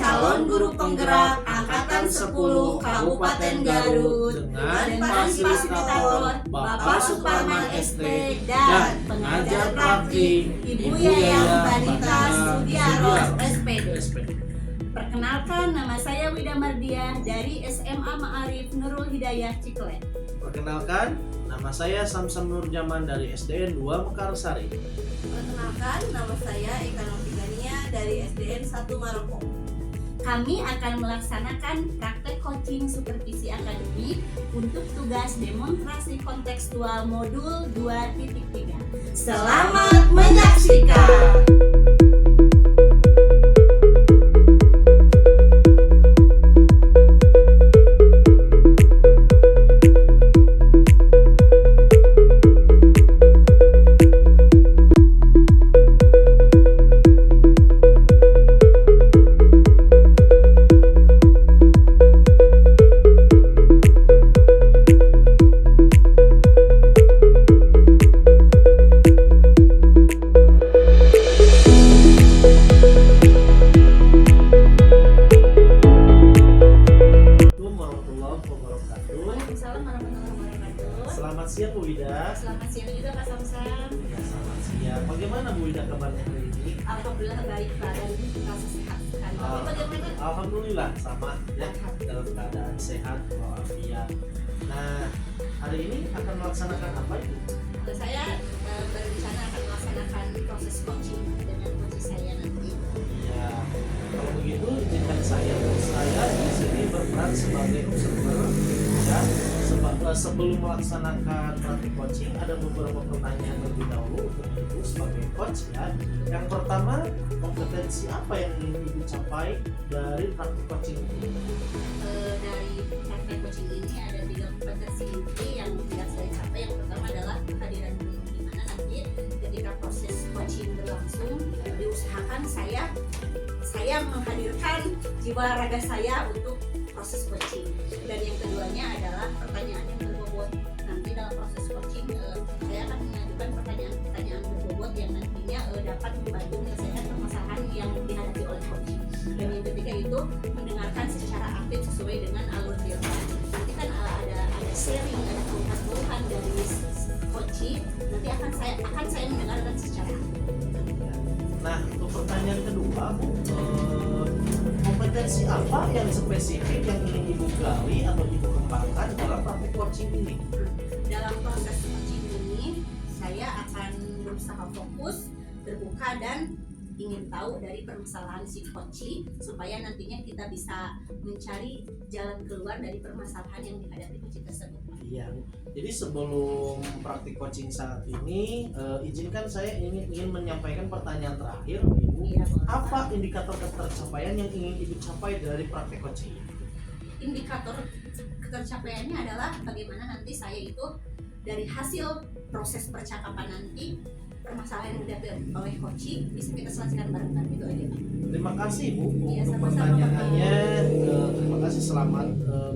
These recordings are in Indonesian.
calon guru penggerak Angkatan 10 Kabupaten Garut dengan fasilitator Bapak Suparman ST dan pengajar praktik Ibu Yayang Banita Sudiaros SPD. Perkenalkan, nama saya Wida Mardiah dari SMA Ma'arif Nurul Hidayah Ciklen. Perkenalkan, nama saya Samsam Nurjaman dari SDN 2 Mekarsari. Perkenalkan, nama saya Eka Novigania dari SDN 1 Maroko. Kami akan melaksanakan praktek coaching supervisi akademik untuk tugas demonstrasi kontekstual modul 2.3. Selamat menyaksikan! Selamat siang Bu Wida. Selamat siang juga Kak Samsam. Ya, selamat siang. Bagaimana Bu Wida kabarnya hari ini? Alhamdulillah baik Pak, dan rasa sehat sekali. Bapak bagaimana? Alhamdulillah sama ya, dalam keadaan sehat walafiat. Nah, hari ini akan melaksanakan apa itu? Saya berencana akan melaksanakan proses coaching dengan coach saya nanti. Ya, kalau begitu izinkan saya di sini berperan sebagai observer ya. Sebelum melaksanakan praktik coaching ada beberapa pertanyaan terlebih dahulu untuk Ibu sebagai coach ya. Yang pertama, kompetensi apa yang ingin Ibu capai dari praktik coaching ini? Dari praktek coaching ini ada 3 kompetensi inti yang tidak saya capai. Yang pertama adalah kehadiran guru, di mana nanti ketika proses coaching berlangsung diusahakan saya menghadirkan jiwa raga saya untuk proses coaching. Dan yang keduanya adalah pertanyaan yang berbobot. Nanti dalam proses coaching saya akan mengajukan pertanyaan-pertanyaan berbobot yang nantinya dapat membantu menyelesaikan permasalahan yang dihadapi oleh coach. Dan yang ketiga itu mendengarkan secara aktif sesuai dengan alur dialog. Nanti kan ada sharing, ada keluhan dari coach. Nanti akan saya mendengarkan secara aktif. Nah, untuk pertanyaan kedua, Bu, kompetensi apa yang spesifik yang ingin Ibu gali atau Ibu kembangkan dalam praktik coaching ini? Dalam proses coaching ini, saya akan berusaha fokus, terbuka, dan ingin tahu dari permasalahan si coaching supaya nantinya kita bisa mencari jalan keluar dari permasalahan yang dihadapi coaching tersebut. Iya, jadi sebelum praktik coaching saat ini, izinkan saya ingin menyampaikan pertanyaan terakhir, Ibu. Iya, Apa indikator ketercapaian yang ingin Ibu capai dari praktik coaching? Indikator ketercapaiannya adalah bagaimana nanti saya itu dari hasil proses percakapan nanti permasalahan yang dihadapi oleh coaching bisa kita selesaikan bareng-bareng, itu aja Pak. Terima kasih Bu Iya, untuk sama-sama, pertanyaannya. Terima kasih, selamat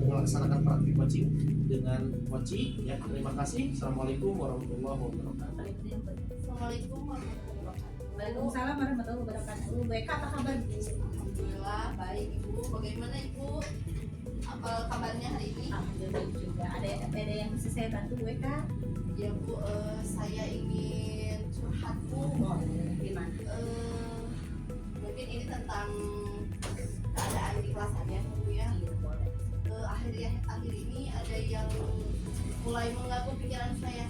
melaksanakan praktik coaching dengan coaching. Ya, terima kasih. Assalamualaikum warahmatullahi wabarakatuh. Assalamualaikum warahmatullahi wabarakatuh. Waalaikumsalam warahmatullahi wabarakatuh. Bu Eka, apa kabar? Alhamdulillah baik Ibu. Bagaimana Ibu? Apa kabarnya hari ini? Alhamdulillah juga. Ada yang bisa saya bantu Bu Eka? Ya Bu, saya ingin curhat Bu. Oh, gimana? Mungkin ini tentang keadaan di kelas harian Bu ya. Iya, boleh. Akhir ini ada yang mulai mengganggu pikiran saya.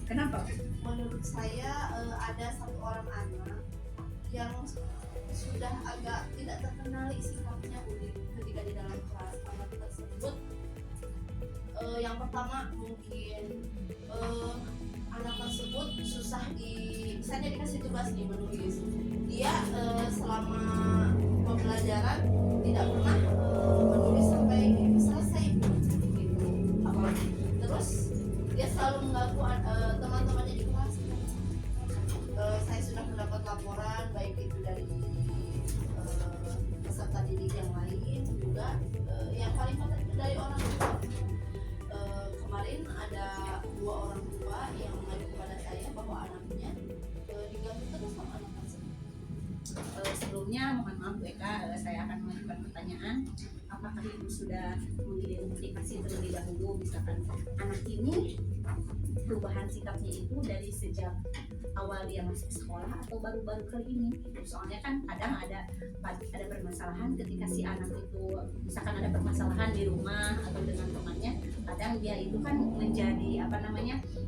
Kenapa? Menurut saya ada satu orang anak yang sudah agak tidak terkenali sikapnya ketika di dalam kelas. Anak tersebut yang pertama mungkin anak tersebut susah misalnya dikasih tugas nih menulis, dia selama pembelajaran tidak pernah menulis sampai selesai gitu. Terus dia selalu mengganggu teman-temannya di kelas. Saya sudah mendapat laporan baik itu dari peserta didik yang lain juga, yang paling penting itu dari orang tua. Kemarin ada 2 orang tua yang mengadu kepada saya bahwa anaknya diganggu terus sama anak tersebut. sebelumnya mohon maaf Bu Eka, saya akan mengajukan pertanyaan. Apakah Ibu sudah mengidentifikasi terlebih dahulu misalkan anak ini perubahan sikapnya itu dari sejak awal dia masuk sekolah atau baru-baru kali ini? Soalnya kan kadang ada permasalahan ketika si anak itu misalkan ada permasalahan di rumah atau dengan temannya, kadang dia itu kan menjadi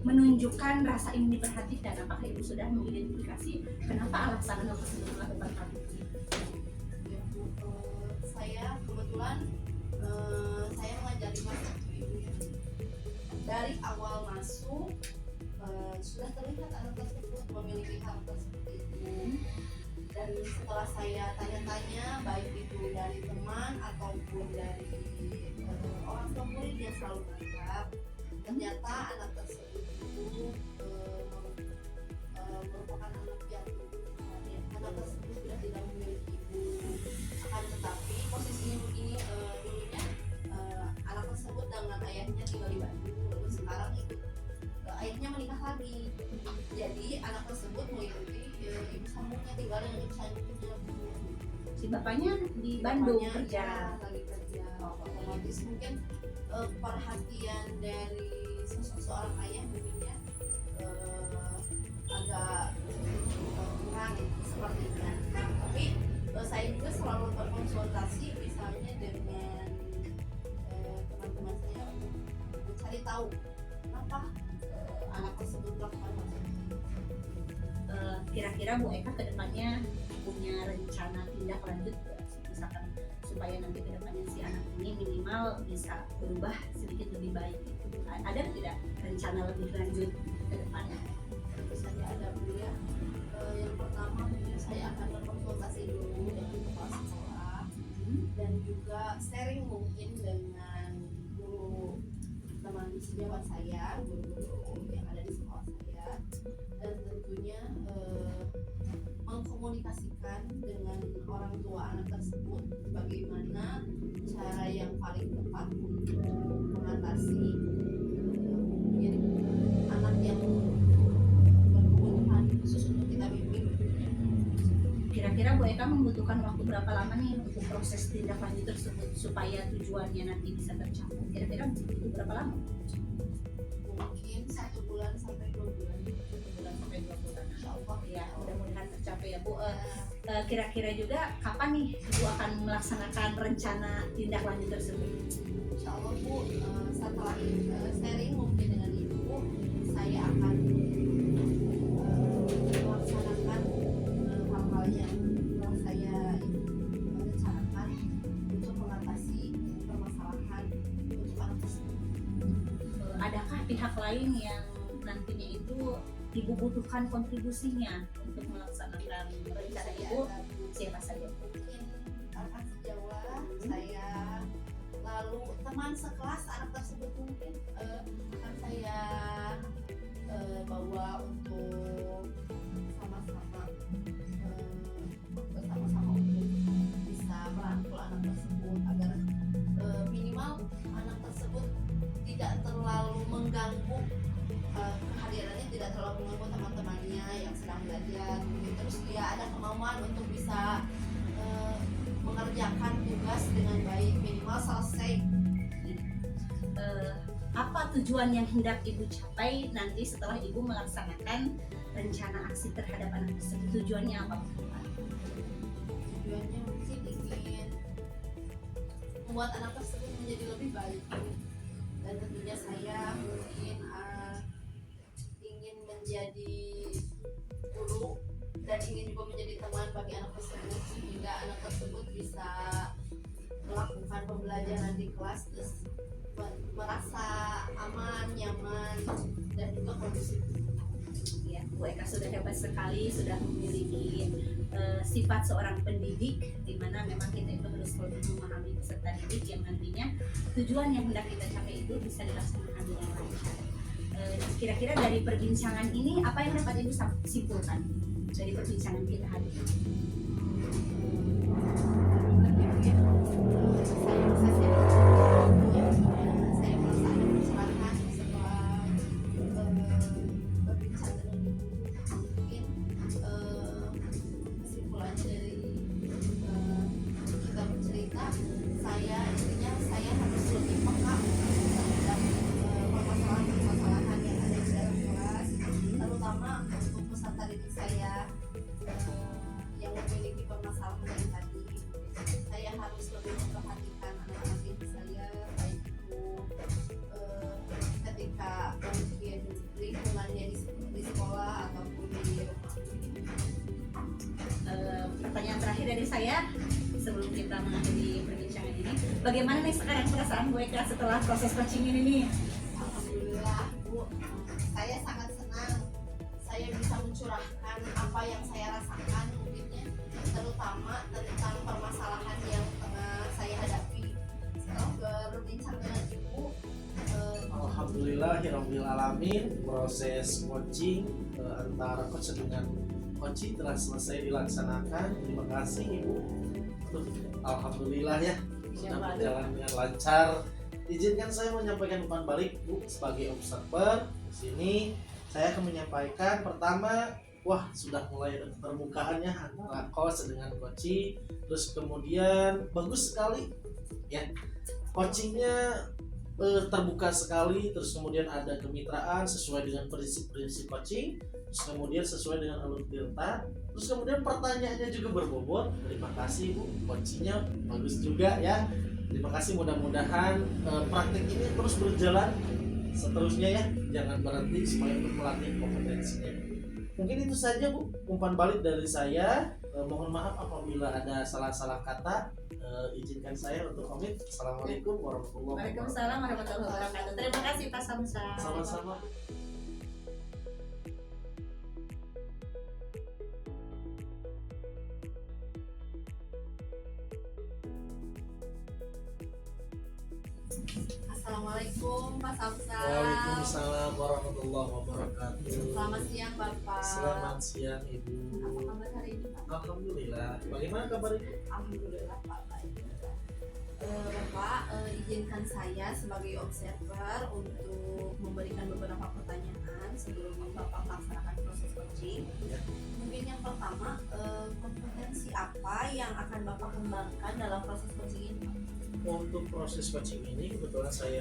menunjukkan rasa ingin diperhatikan. Apakah Ibu sudah mengidentifikasi kenapa alasan anak tersebut melakukan hal itu? Ya, Bu, saya kebetulan saya mengajari masuk ibu ya. Dari awal masuk sudah terlihat anak tersebut memiliki karakter seperti itu, dan setelah saya tanya-tanya baik itu dari teman ataupun dari orang tua murid yang selalu menganggap, ternyata anak tersebut itu merupakan anak yang anak tersebut sudah tidak memiliki ibu. Akan tetapi posisinya begini, dulunya anak tersebut dengan ayahnya tinggal di Bandung, lalu sekarang ikut ayahnya menikah lagi. Jadi anak tersebut mengikuti ibu sambungnya, tinggal dengan ibu sambungnya. Si bapaknya di Bandung Bapaknya, kerja. ya, lagi kerja. Otomatis mungkin perhatian dari sosok seorang ayah mungkin ya agak kurang sepertinya. Tapi saya juga selalu berkonsultasi misalnya dengan teman-teman saya untuk mencari tahu kenapa anak tersebut melakukan hal seperti itu. Kira-kira Bu Eka kedepannya punya rencana tindak lanjut misalkan supaya nanti kedepannya si anak ini minimal bisa berubah sedikit lebih baik gitu. Ada tidak rencana lebih lanjut ke depannya? Tentu saja ada Bu ya. Yang pertama mungkin saya akan berkonsultasi dulu dengan kepala sekolah dan juga sharing mungkin dengan guru teman sejawat saya, guru-guru yang ada di sekolah saya, dan tentunya mengkomunikasikan dengan orang tua anak tersebut bagaimana cara yang paling tepat untuk mengatasi mungkin anak yang berkebutuhan khusus untuk kita bimbing. Kira-kira Bu Eka membutuhkan waktu berapa lama nih untuk proses tindak lanjut tersebut supaya tujuannya nanti bisa tercapai? Kira-kira butuh berapa lama? Mungkin 1 bulan sampai 2 bulan. 1 bulan sampai 2 bulan. Insya Allah Ya, mudah-mudahan tercapai ya Bu. Kira-kira juga kapan nih Ibu akan melaksanakan rencana tindak lanjut tersebut? Insya Allah Bu, setelah sharing mungkin dengan Ibu, saya akan melaksanakan hal-hal yang telah saya rencanakan untuk mengatasi permasalahan untuk anak tersebut. Adakah pihak lain yang nantinya itu Ibu butuhkan kontribusinya untuk melaksanakan rencana Ibu? Siapa saja? Mungkin akan sejauh saya, lalu teman sekelas anak tersebut mungkin akan saya bawa untuk sama-sama untuk bisa merangkul anak tersebut agar minimal anak tersebut tidak terlalu mengganggu, kehadirannya tidak terlalu mengganggu teman-temannya yang sedang belajar. Terus dia ada kemauan untuk bisa mengerjakan tugas dengan baik, minimal selesai. Apa tujuan yang hendak Ibu capai nanti setelah Ibu melaksanakan rencana aksi terhadap anak tersebut? Tujuannya apa? Tujuannya mungkin ingin membuat anak tersebut menjadi lebih baik, dan tentunya saya mungkin ingin menjadi guru dan ingin juga menjadi teman bagi anak tersebut sehingga anak tersebut bisa melakukan pembelajaran di kelas terus merasa aman, nyaman, dan juga kondusif. Ya, Bu Eka sudah hebat sekali, sudah memiliki sifat seorang pendidik, di mana memang kita itu harus lebih memahami peserta didik yang nantinya tujuan yang hendak kita capai itu bisa dilaksanakan dengan lancar. Kira-kira dari perbincangan ini apa yang dapat Ibu simpulkan dari perbincangan kita hari ini? Saya merasa ada pencerahan setelah berbincang dengan Ibu. Mungkin kesimpulannya dari intinya saya harus lebih peka terhadap permasalahan-permasalahan yang ada di dalam kelas, terutama untuk peserta didik saya yang memiliki permasalahan yang tadi. Saya harus lebih memperhatikan anak-anak didik saya, baik itu ketika mungkin lingkungannya di sekolah ataupun di rumah. Pertanyaan terakhir dari saya sebelum kita mengakhiri perbincangan ini, bagaimana nih sekarang perasaan Bu Eka setelah proses coaching ini nih? Alhamdulillah Bu, saya sangat senang saya bisa mencurahkan apa yang saya rasakan mungkinnya, terutama tentang permasalahan yang tengah saya hadapi. Setelah berbincang dengan Ibu, Alhamdulillahirabbil alamin, proses coaching antara coach dengan coaching telah selesai dilaksanakan. Terima kasih Ibu. Alhamdulillah ya, sudah berjalan dengan lancar. Izinkan saya menyampaikan umpan balik Bu sebagai observer. Di sini saya akan menyampaikan pertama, wah sudah mulai ada keterbukaannya antara coach dengan coaching. Terus kemudian bagus sekali ya, coachingnya terbuka sekali. Terus kemudian ada kemitraan sesuai dengan prinsip-prinsip coaching. Terus kemudian sesuai dengan alur tirta. Terus kemudian pertanyaannya juga berbobot. Terima kasih Bu, coachingnya bagus juga ya. Terima kasih, mudah-mudahan praktik ini terus berjalan seterusnya ya, jangan berhenti supaya untuk melatih kompetensinya. Mungkin itu saja Bu, umpan balik dari saya. Mohon maaf apabila ada salah-salah kata. Izinkan saya untuk pamit. Assalamualaikum warahmatullahi wabarakatuh. Waalaikumsalam warahmatullahi wabarakatuh. Terima kasih Pak Samsa. Sama-sama. Assalamualaikum Pak Samsa. Waalaikumsalam warahmatullahi wabarakatuh. Selamat siang Bapak. Selamat siang Ibu. Apa kabar hari ini Pak? Alhamdulillah. Bagaimana kabar Ibu? Alhamdulillah Pak, baik. Bapak, izinkan saya sebagai observer untuk memberikan beberapa pertanyaan sebelum Bapak melaksanakan proses coaching. Mungkin yang pertama, kompetensi apa yang akan Bapak kembangkan dalam proses coaching ini? Untuk proses coaching ini kebetulan saya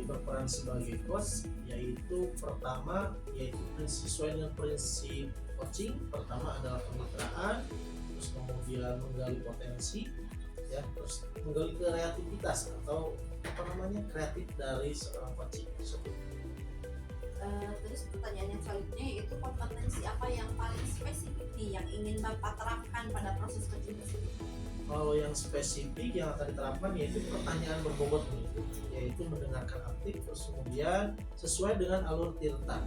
berperan sebagai coach, yaitu pertama yaitu sesuai dengan prinsip coaching. Pertama adalah kemitraan, terus kemudian menggali potensi ya, terus menggali kreativitas atau kreatif dari seorang coaching tersebut. Terus pertanyaan yang selanjutnya yaitu kompetensi apa yang paling spesifik nih yang ingin Bapak terapkan pada proses coaching tersebut? Kalau yang spesifik yang akan diterapkan yaitu pertanyaan berbobot, yaitu mendengarkan aktif, terus kemudian sesuai dengan alur tirta.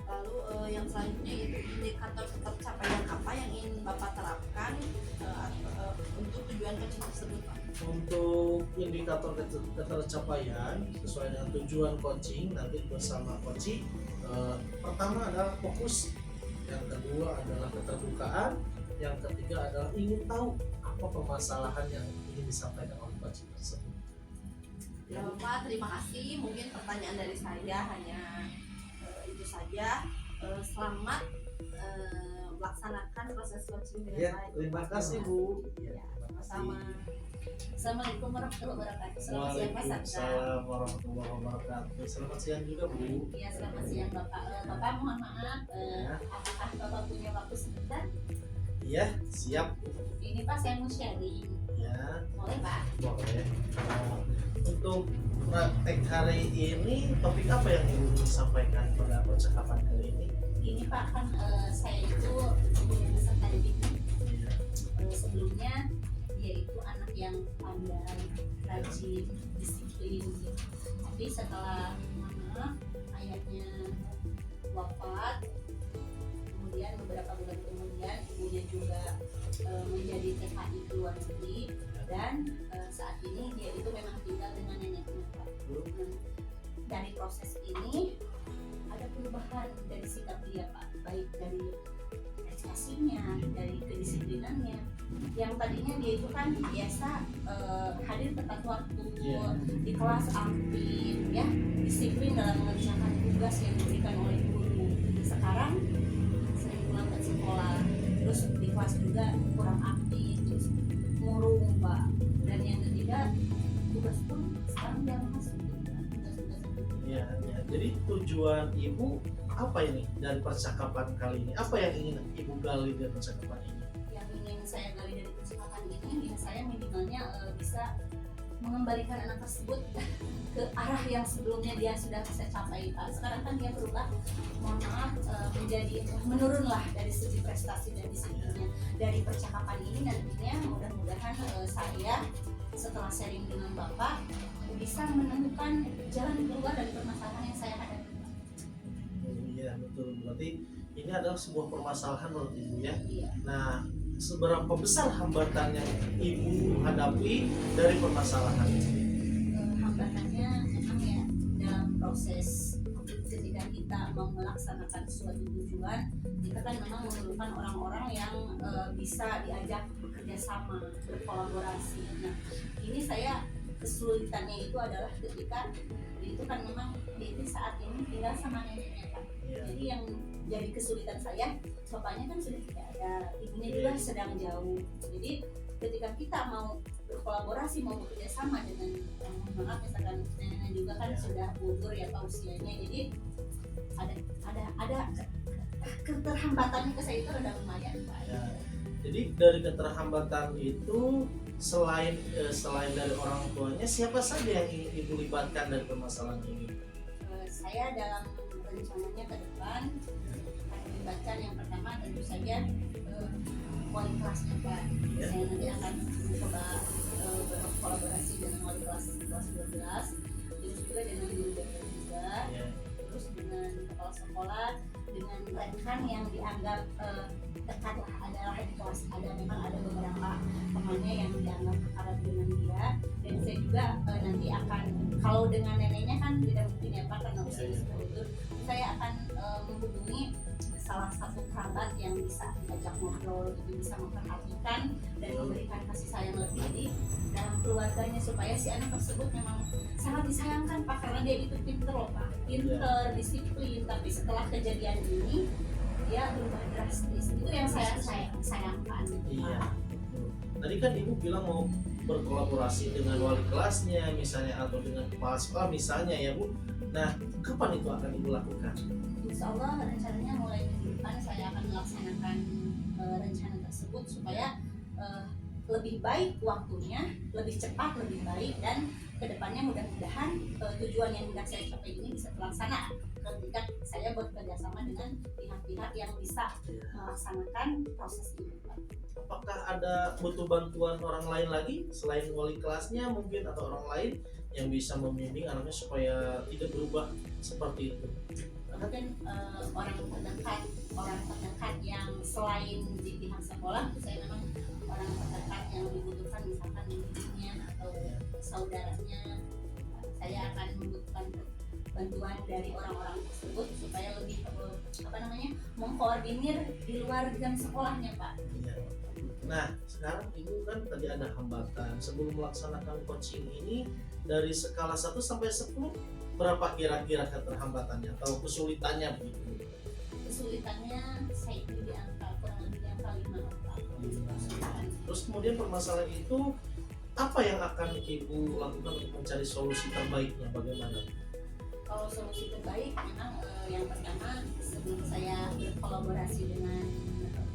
Lalu yang selanjutnya yaitu indikator pencapaian apa yang ingin Bapak terapkan untuk tujuan coaching tersebut Pak? Untuk indikator ketercapaian sesuai dengan tujuan coaching nanti bersama coaching, pertama adalah fokus, yang kedua adalah keterbukaan, yang ketiga adalah ingin tahu apa permasalahan yang ingin disampaikan oleh coaching tersebut. Ya Bapak, terima kasih. Mungkin pertanyaan dari saya hanya itu saja. Selamat melaksanakan proses coaching dengan Ya, baik. terima kasih Bu. Ya, terima kasih. Sama. Assalamualaikum warahmatullahi wabarakatuh. Selamat siang Pak Samsa. Waalaikumsalam warahmatullahi wabarakatuh. Selamat siang juga Bu. Ya, selamat siang Bapak. Bapak mohon maaf, apakah Bapak punya waktu sebentar? Iya, siap. Ini Pak saya mau sharing. Ya, Boleh Pak? boleh. Untuk praktek hari ini topik apa yang ingin disampaikan pada percakapan hari ini? Ini Pak kan saya itu punya peserta didik. Sebelumnya yaitu anak yang pandai, rajin, disiplin. Tapi setelah ayahnya wafat, kemudian beberapa bulan kemudian ibunya juga menjadi TKI di luar negeri, dan saat ini dia itu memang tinggal dengan neneknya Pak. Dari proses ini ada perubahan dari sikap dia Pak, baik dari prestasinya, dari kedisiplinannya. Yang tadinya dia itu kan biasa hadir tepat waktu, di kelas aktif ya, disiplin dalam mengerjakan tugas yang diberikan oleh guru. Sekarang sering pulang ke sekolah, terus di kelas juga kurang aktif, terus murung Pak. Dan yang ketiga, tugas pun sekarang dia masuk tugas-tugas Ya, ya. Jadi tujuan ibu apa ini dari percakapan kali ini? Apa yang ingin ibu gali dari percakapan ini? yang ingin saya gali dari percakapan ini, ya saya minimalnya bisa mengembalikan anak tersebut ke arah yang sebelumnya dia sudah bisa capai Pak. Sekarang kan dia berubah, mohon maaf, menjadi menurunlah dari segi prestasi dan disiplinnya. Dari percakapan ini nantinya mudah-mudahan saya setelah sharing dengan Bapak bisa menemukan jalan keluar dari permasalahan yang saya hadapi. Iya betul. Berarti ini adalah sebuah permasalahan menurut ibu ya. Iya. Nah, seberapa besar hambatan yang ibu hadapi dari permasalahan ini? Hambatannya memang ya dalam proses ketika kita mau melaksanakan suatu tujuan, kita kan memang memerlukan orang-orang yang bisa diajak bekerja sama, berkolaborasi. Nah, ini saya kesulitannya itu adalah ketika itu kan memang itu saat ini tinggal sama neneknya Pak. Jadi yang jadi kesulitan saya, bapaknya kan sudah tidak ada, ibunya juga sedang jauh. Jadi ketika kita mau berkolaborasi, mau bekerja sama dengan maaf misalkan neneknya juga kan sudah gugur ya Pak usianya, jadi ada keterhambatannya ke saya itu rada lumayan Pak. Ya. Jadi dari keterhambatan itu selain dari orang tuanya, siapa saja yang ingin ibu libatkan dari permasalahan ini? Saya dalam rencananya ke depan akan melibatkan yang pertama tentu saja wali kelasnya Pak. Ya. Saya nanti akan mencoba berkolaborasi dengan wali kelas 12, terus juga dengan guru BK juga, Ya. terus dengan kepala sekolah, dengan rekan yang dianggap dekat lah, adalah di kelas memang ada beberapa temannya yang dianggap dekat dengan dia. Dan saya juga nanti akan, kalau dengan neneknya kan tidak mungkin ya Pak karena usianya sudah itu, saya akan menghubungi salah satu kerabat yang bisa diajak ngobrol, itu bisa memperhatikan dan memberikan kasih sayang lebih di dalam keluarganya, supaya si anak tersebut memang sangat disayangkan Pak, karena dia itu pinter loh Pak, pinter, disiplin, tapi setelah kejadian ini dia berubah drastis. Itu yang saya sayangkan. Iya. Tadi kan ibu bilang mau berkolaborasi dengan wali kelasnya misalnya atau dengan kepala sekolah misalnya ya Bu. Nah, kapan itu akan ibu lakukan? Insya Allah rencananya mulai minggu depan saya akan melaksanakan rencana tersebut supaya lebih baik waktunya, lebih cepat, lebih baik, dan kedepannya mudah-mudahan tujuan yang sudah saya capai ini bisa terlaksana ketika saya bekerja sama dengan pihak-pihak yang bisa melaksanakan proses ini. Apakah ada butuh bantuan orang lain lagi selain wali kelasnya mungkin atau orang lain yang bisa membimbing anaknya supaya tidak berubah seperti itu? Mungkin orang terdekat yang selain di pihak sekolah, saya memang orang terdekat yang dibutuhkan, misalkan ibunya atau saudaranya, saya akan membutuhkan bantuan dari orang-orang tersebut supaya lebih mengkoordinir di luar jam sekolahnya Pak. Nah, sekarang ibu kan tadi ada hambatan sebelum melaksanakan coaching ini, dari skala 1 sampai 10 berapa kira-kira keterhambatannya atau kesulitannya begitu? Kesulitannya saya itu di angka kurang lebih di angka 5 Pak. Terus kemudian permasalahan itu apa yang akan ibu lakukan untuk mencari solusi terbaiknya, bagaimana? Kalau solusi terbaik memang yang pertama, sebelum saya berkolaborasi dengan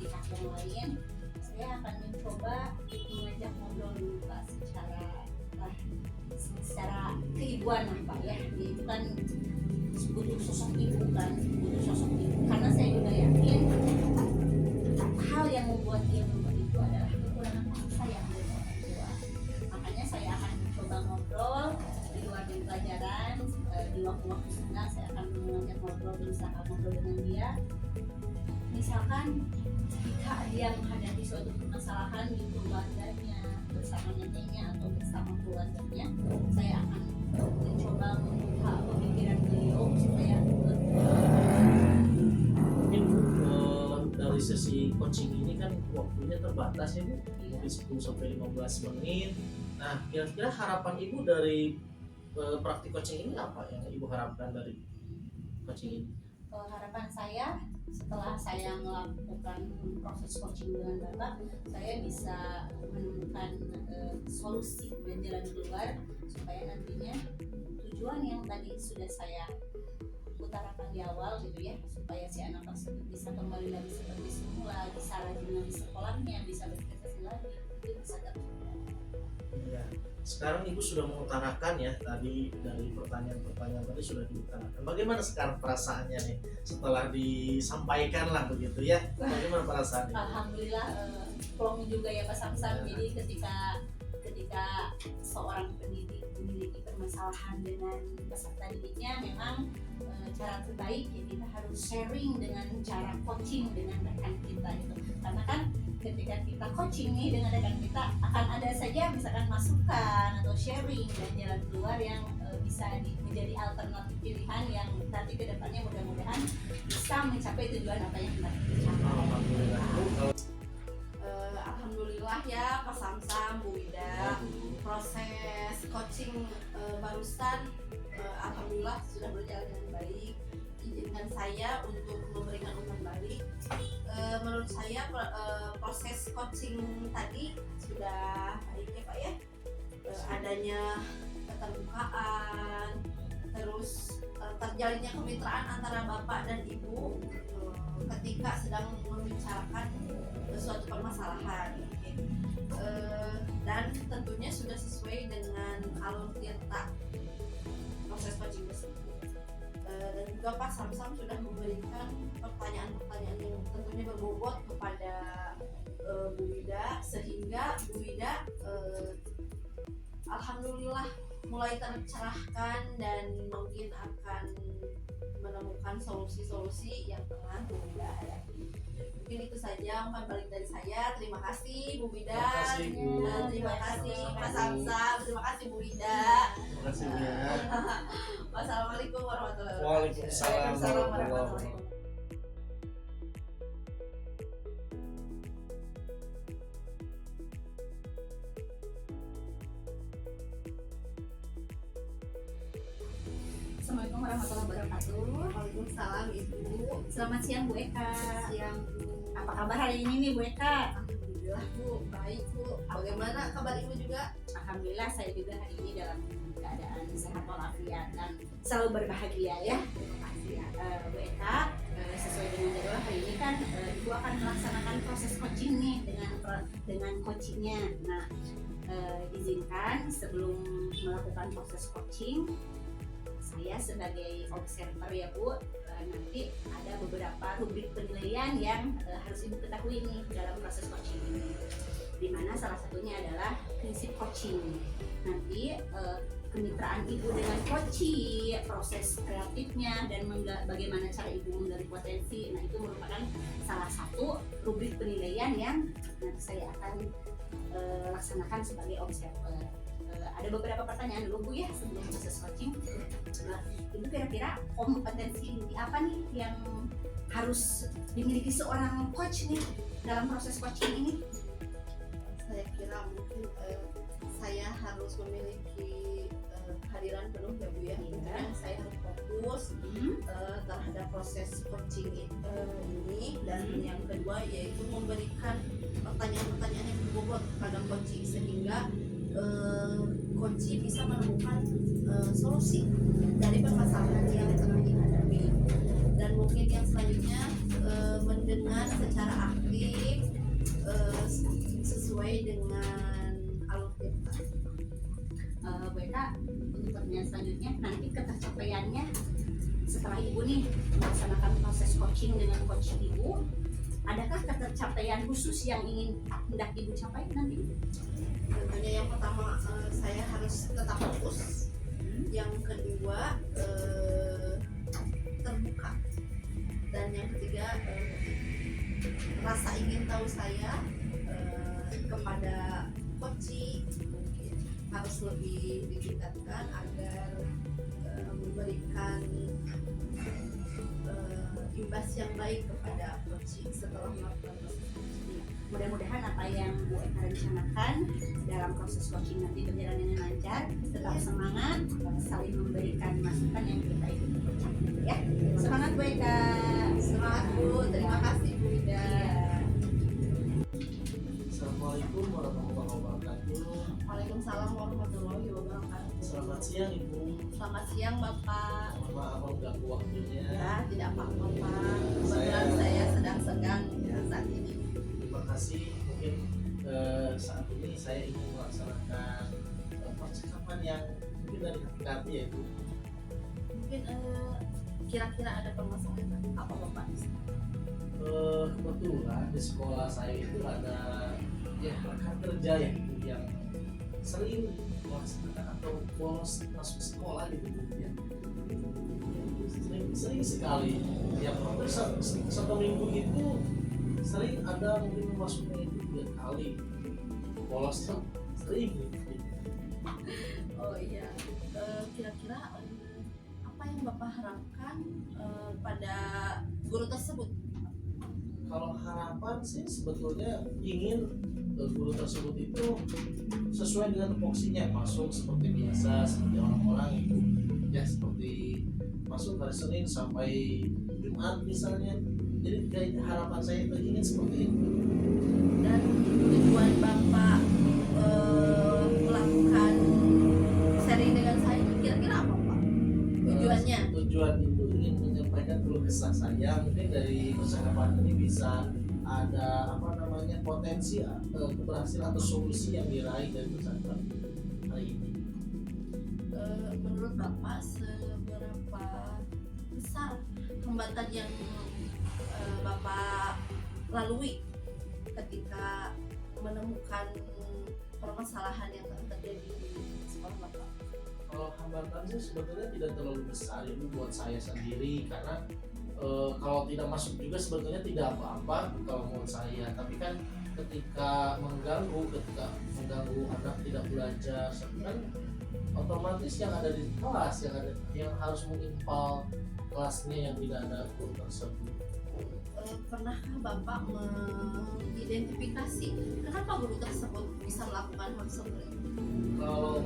pihak yang lain, saya akan mencoba mengajak ngobrol dulu Pak secara keibuan lah Pak ya. Dia itu kan butuh sosok ibu karena saya juga yakin hal yang membuat dia berubah itu adalah kekurangan kasih sayang dari orang tua. Makanya saya akan mencoba ngobrol di luar dari pelajaran, di waktu-waktu senggang saya akan mengajak ngobrol, berusaha ngobrol dengan dia. Misalkan jika dia menghadapi suatu permasalahan di keluarganya bersama neneknya atau bersama keluarganya, saya akan mencoba membuka pemikiran beliau supaya mungkin dari sesi coaching ini kan waktunya terbatas ya Bu, mungkin 10-15 menit. Nah, kira-kira harapan ibu dari praktik coaching ini apa yang ibu harapkan dari coaching ini? harapan saya setelah saya melakukan proses coaching dengan Bapak, saya bisa menemukan solusi dan jalan keluar supaya nantinya tujuan yang tadi sudah saya utarakan di awal gitu ya, supaya si anak tersebut bisa kembali lagi seperti semula, bisa rajin lagi sekolahnya, bisa berprestasi lagi, itu bisa tercapai. Ya. Sekarang Ibu sudah mengutarakan ya, tadi dari pertanyaan-pertanyaan tadi sudah diutarakan. Bagaimana sekarang perasaannya nih setelah disampaikan lah begitu ya? Bagaimana perasaannya? Alhamdulillah plong juga ya Pak Samsam. Jadi ketika seorang pendidik memiliki permasalahan dengan peserta didiknya, memang cara terbaik ya kita harus sharing dengan cara coaching dengan rekan kita gitu. Karena kan ketika kita coaching nih dengan rekan kita, akan ada saja misalkan masukan atau sharing dan jalan keluar yang bisa menjadi alternatif pilihan yang nanti kedepannya mudah-mudahan bisa mencapai tujuan apa yang kita capai. Alhamdulillah. Alhamdulillah ya Pak Samsam, Bu Ida, proses coaching barusan alhamdulillah sudah berjalan dengan baik. Izinkan saya untuk memberikan umpan balik. Menurut saya proses coaching tadi sudah baik ya Pak ya. Adanya keterbukaan, terus terjalinnya kemitraan antara Bapak dan Ibu ketika sedang membicarakan suatu permasalahan, dan tentunya sudah sesuai dengan alur tirta proses coaching tersebut. Dan juga Pak Samsam sudah memberikan pertanyaan-pertanyaan yang tentunya berbobot kepada Bu Wida, sehingga Bu Wida alhamdulillah mulai tercerahkan dan mungkin akan menemukan solusi-solusi yang tengah Bu Wida hadapi. Mungkin itu saja umpan balik dari saya. Terima kasih Bu Wida. Terima kasih Pak Samsam. Terima kasih Bu Wida. Terima kasih ya. Wassalamualaikum warahmatullahi wabarakatuh. Waalaikumsalam warahmatullahi wabarakatuh. Assalamualaikum warahmatullahi wabarakatuh. Waalaikumsalam Ibu. Selamat siang Bu Eka. Siang Bu. Apa kabar hari ini nih Bu Eka? Alhamdulillah Bu, baik Bu. Bagaimana kabar Ibu juga? Alhamdulillah saya juga hari ini dalam keadaan sehat walafiat dan selalu berbahagia ya. Terima kasih ya Bu Eka. Sesuai dengan jadwal hari ini kan Ibu akan melaksanakan proses coaching nih dengan coachingnya. Nah, izinkan sebelum melakukan proses coaching, saya sebagai observer ya Bu, nanti ada beberapa rubrik penilaian yang harus Ibu ketahui nih dalam proses coaching ini, dimana salah satunya adalah prinsip coaching. Nanti kemitraan Ibu dengan coaching, proses kreatifnya, dan bagaimana cara Ibu menggali potensi, nah itu merupakan salah satu rubrik penilaian yang nanti saya akan laksanakan sebagai observer. Ada beberapa pertanyaan dulu Bu ya sebelum proses coaching. Ibu kira-kira kompetensi apa nih yang harus dimiliki seorang coach nih dalam proses coaching ini? Saya kira mungkin saya harus memiliki kehadiran penuh ya Bu ya. Tentunya saya harus fokus terhadap proses coaching ini, dan yang kedua yaitu memberikan pertanyaan-pertanyaan yang berbobot kepada coaching sehingga coaching bisa menemukan solusi dari permasalahan yang tengah dihadapi. Dan mungkin yang selanjutnya mendengar secara aktif sesuai dengan alur tirta. Bu Eka, untuk pertanyaan selanjutnya, nanti ketercapaiannya setelah Ibu nih melaksanakan proses coaching dengan coach Ibu, adakah ketercapaian khusus yang ingin hendak Ibu capai nanti? Tentunya yang pertama saya harus tetap fokus. Yang kedua terbuka. Dan yang ketiga rasa ingin tahu saya kepada coaching mungkin harus lebih ditingkatkan agar memberikan imbas yang baik kepada coaching setelah melakukan proses. Mudah-mudahan apa apa yang Bu Eka rencanakan dalam proses coaching nanti berjalan dengan lancar. Tetap semangat, saling memberikan masukan yang kita ikuti ya. Semangat Bu Eka. Semangat Bu, terima kasih Bu Ida. Assalamualaikum warahmatullahi wabarakatuh. Waalaikumsalam warahmatullahi wabarakatuh. Selamat siang Ibu. Selamat siang Bapak. Mohon maaf mengganggu waktunya. Ya, tidak apa-apa Pak. Kebetulan saya sedang senggang ya saat ini. Terima kasih. Mungkin saat ini saya ingin melaksanakan percakapan yang mungkin dari hati ya Bu. Mungkin kira-kira ada permasalahan apa Bapak? Kebetulan di sekolah saya itu ada ya rekan kerja ya Bu, yang sering melaksanakan atau bolos masuk sekolah gitu Bu, ya. Sering sekali ya, hampir satu minggu itu sering ada mungkin masuknya itu 3 kali bolos tuh sering gitu. Oh iya, kira-kira apa yang Bapak harapkan pada guru tersebut? Kalau harapan sih sebetulnya ingin guru tersebut itu sesuai dengan tupoksinya, masuk seperti biasa seperti orang-orang itu ya, seperti masuk hari Senin sampai Jumat misalnya. Jadi kayak harapan saya itu ingin seperti itu. Dan tujuan Bapak melakukan sharing dengan saya itu kira-kira apa Pak? Tujuannya? Tujuan itu ingin menyampaikan keluh kesah saya, mungkin dari percakapan ini bisa ada apa namanya potensi keberhasilan atau solusi yang diraih dari percakapan hari ini. Menurut Bapak seberapa besar hambatan yang Bapak lalui ketika menemukan permasalahan yang terjadi di sekolah Bapak? Kalau hambatan sih sebetulnya tidak terlalu besar itu buat saya sendiri, karena kalau tidak masuk juga sebetulnya tidak apa-apa kalau menurut saya. Tapi kan ketika mengganggu anak tidak belajar, kan otomatis yang ada di kelas yang harus mengimpal kelasnya yang tidak ada guru tersebut. Pernahkah Bapak mengidentifikasi kenapa guru tersebut bisa melakukan hal seperti itu? Kalau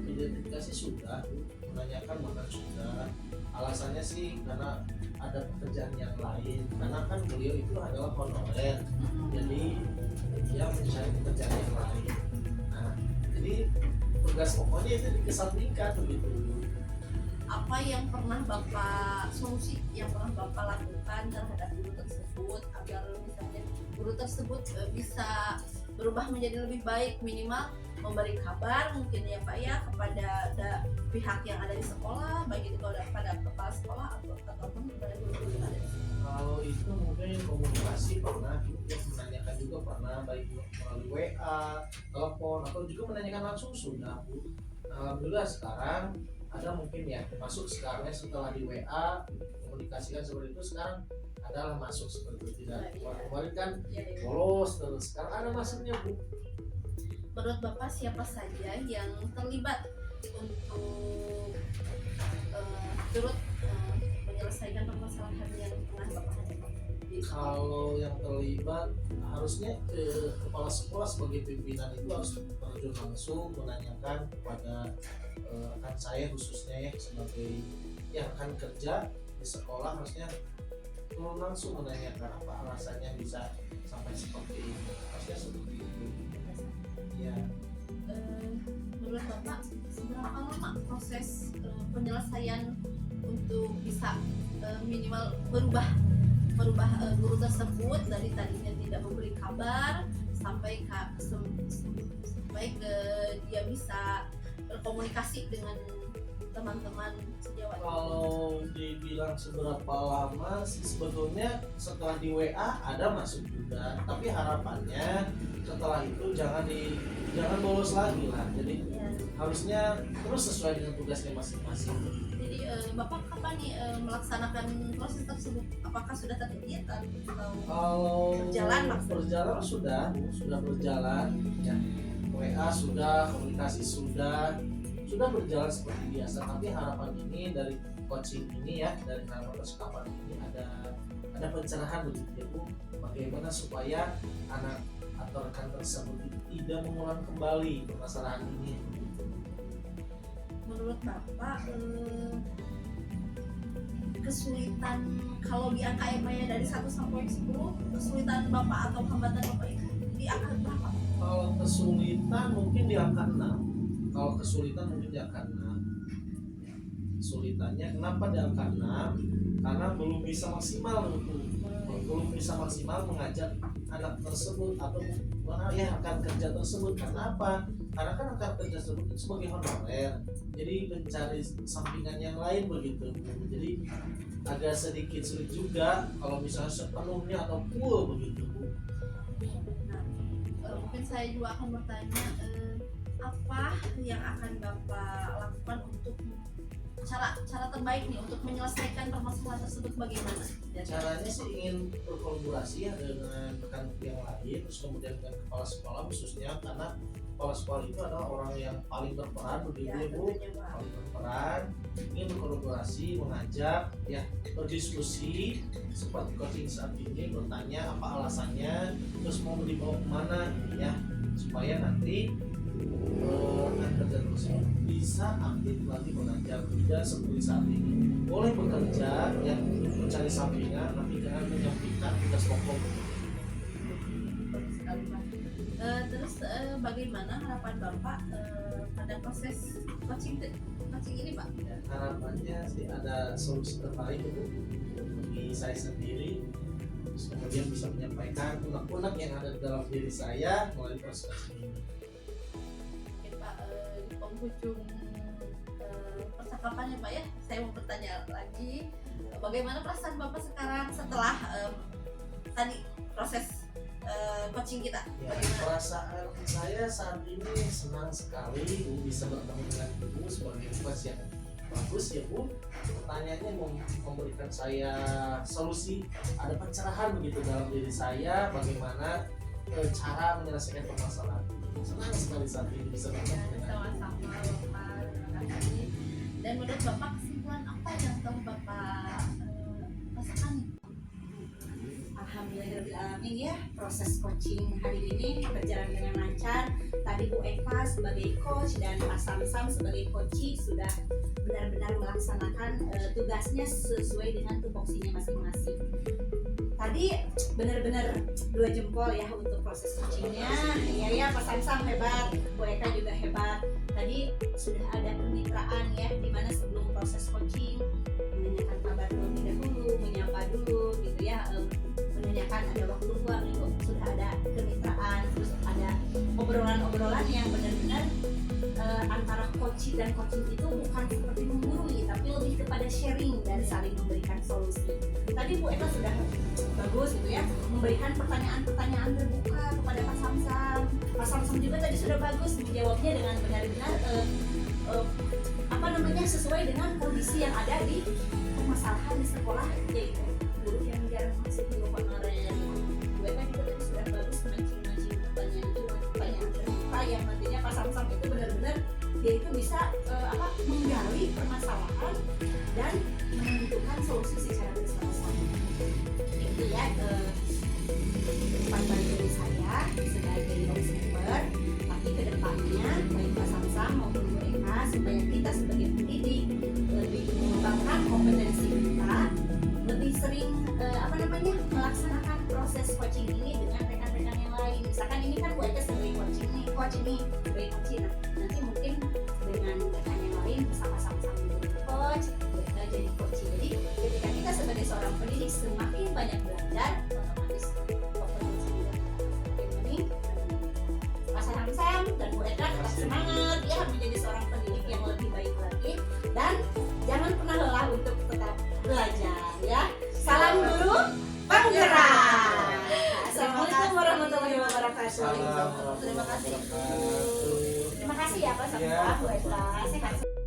identifikasi sudah, menanyakan bahkan sudah. Alasannya sih karena ada pekerjaan yang lain, karena kan beliau itu adalah honorer, jadi dia mencari pekerjaan yang lain. Nah, jadi tugas pokoknya itu dikesampingkan begitu. Apa yang pernah Bapak solusi yang pernah Bapak lakukan terhadap guru tersebut agar misalnya guru tersebut bisa berubah menjadi lebih baik, minimal memberi kabar mungkin ya Pak ya kepada pihak yang ada di sekolah, baik itu kepada kepala sekolah ataupun kepada guru-guru yang ada di sekolah. Kalau itu mungkin komunikasi pernah juga, menanyakan juga pernah, baik melalui WA, telepon, atau juga menanyakan langsung sudah Bu. Alhamdulillah sekarang ada mungkin ya masuk sekarang setelah di WA komunikasikan seperti itu, sekarang adalah masuk seperti itu. Tidak kemarin kan bolos terus, sekarang ada masuknya Bu. Menurut Bapak siapa saja yang terlibat untuk turut menyelesaikan permasalahan yang pernah Bapak hadapi? Kalau yang terlibat harusnya kepala sekolah sebagai pimpinan itu harus terjun langsung menanyakan kepada rekan saya khususnya ya, sebagai yang akan kerja di sekolah, harusnya turun langsung menanyakan apa alasannya bisa sampai seperti ini, harusnya seperti itu ya. Menurut Bapak seberapa lama proses penyelesaian untuk bisa minimal berubah guru tersebut dari tadinya tidak memberi kabar sampai ke dia bisa berkomunikasi dengan teman-teman sejawat? Kalau dibilang seberapa lama sih sebetulnya setelah di WA ada masuk juga, tapi harapannya setelah itu jangan bolos lagi lah. Jadi harusnya terus sesuai dengan tugasnya masing-masing. Jadi Bapak kapan nih melaksanakan proses tersebut? Apakah sudah terjadi atau Kalau berjalan sudah berjalan ya. WA sudah, komunikasi sudah berjalan seperti biasa, tapi harapan ini dari coaching ini ya, dari harapan percakapan ini ada pencerahan begitu ya Bu, bagaimana supaya anak atau rekan tersebut tidak mengulang kembali permasalahan ini. Menurut Bapak kesulitan kalau di angka ya dari 1 sampai 10, kesulitan Bapak atau hambatan Bapak itu di angka berapa? Kalau kesulitan mungkin di angka 6. Kalau kesulitan mungkin di angka 6. Kesulitannya kenapa di angka 6? Karena belum bisa maksimal mengajak anak tersebut atau akan kerja tersebut. Kenapa? Karena kan akan kerja tersebut itu sebagai honorer, jadi mencari sampingan yang lain begitu. Jadi agak sedikit sulit juga kalau misalnya sepenuhnya atau full begitu. Nah, mungkin saya juga akan bertanya apa yang akan Bapak lakukan untuk cara terbaik nih untuk menyelesaikan permasalahan tersebut bagaimana? Caranya sih ingin berkolaborasi ya dengan rekan yang lain, terus kemudian dengan kepala sekolah khususnya, karena kepala sekolah itu adalah orang yang paling berperan begitu ya Bu, paling berperan, ingin berkolaborasi, mengajak ya, berdiskusi seperti coaching saat ini, bertanya apa alasannya, terus mau dibawa kemana ya, supaya nanti rekan kerja tersebut bisa aktif lagi mengajar, tidak seperti saat ini. Boleh bekerja ya, mencari sampingan, tapi jangan menyampingkan tugas pokok. Terus bagaimana harapan Bapak pada proses coaching ini Pak? Ya, harapannya sih ada solusi terbaik Bu bagi saya sendiri, terus kemudian bisa menyampaikan unek-unek yang ada di dalam diri saya melalui proses ini. Di penghujung percakapannya Pak ya, saya mau bertanya lagi, bagaimana perasaan Bapak sekarang setelah tadi proses coaching kita? Ya, perasaan saya saat ini senang sekali Bu bisa bertemu dengan Ibu sebagai coach yang bagus ya Bu. Pertanyaannya memberikan saya solusi, ada pencerahan begitu dalam diri saya bagaimana cara menyelesaikan permasalahan. Senang sekali saat ini bisa bertemu dengan Sama-sama Bapak, terima kasih. Dan menurut Bapak kesimpulan apa yang telah Bapak rasakan? Alhamdulillahirrahmanirrahim ya, proses coaching hari ini berjalan dengan lancar. Tadi Bu Eka sebagai coach dan Pak Samsam sebagai coachee sudah benar-benar melaksanakan tugasnya sesuai dengan tupoksinya masing-masing. Tadi benar-benar 2 jempol ya untuk proses coachingnya. Ya Pak Samsam hebat, Bu Eka juga hebat. Tadi sudah ada kemitraan ya, dimana sebelum proses coaching menanyakan kabar terlebih dahulu, menyapa dulu gitu ya, menanyakan ada waktu luang, itu sudah ada kemitraan, terus ada obrolan-obrolan yang benar-benar antara coaching dan coaching itu bukan seperti menggurui, tapi lebih kepada sharing dan saling memberikan solusi. Tadi Bu Eka sudah bagus gitu ya, memberikan pertanyaan-pertanyaan terbuka kepada Pak Samsam. Pak Samsam juga tadi sudah bagus menjawabnya dengan benar-benar sesuai dengan kondisi yang ada di permasalahan di sekolah, yaitu guru yang jarang masuk di honorer. Bu Eka juga tadi sudah bagus mancing-mancing pertanyaan terbuka yang nantinya Pak Samsam itu benar-benar dia itu bisa menggali permasalahan dan menentukan solusi secara bersama-sama. Itu ya depan dari saya sebagai observer, tapi kedepannya baik Pak Samsam maupun Bu Eka supaya kita sebagai pendidik lebih mengembangkan kompetensi kita, lebih sering melaksanakan proses coaching ini dengan rekan-rekan yang lain. Misalkan ini kan Bu Eka sebagai coach ini sebagai coaching, nanti mungkin dengan rekan yang lain bersama sama menjadi coach, kita jadi coaching. Jadi ketika kita sebagai seorang pendidik semakin banyak belajar, otomatis kompetensi kita semakin meningkat. Pak Samsam dan Bu Eka tetap semangat ya menjadi seorang pendidik yang lebih baik lagi, dan jangan pernah lelah untuk tetap belajar ya. Salam guru penggerak. Assalamualaikum warahmatullahi wabarakatuh. Terima kasih. Terima kasih ya Pak Samsam, Bu Eka. Sehat.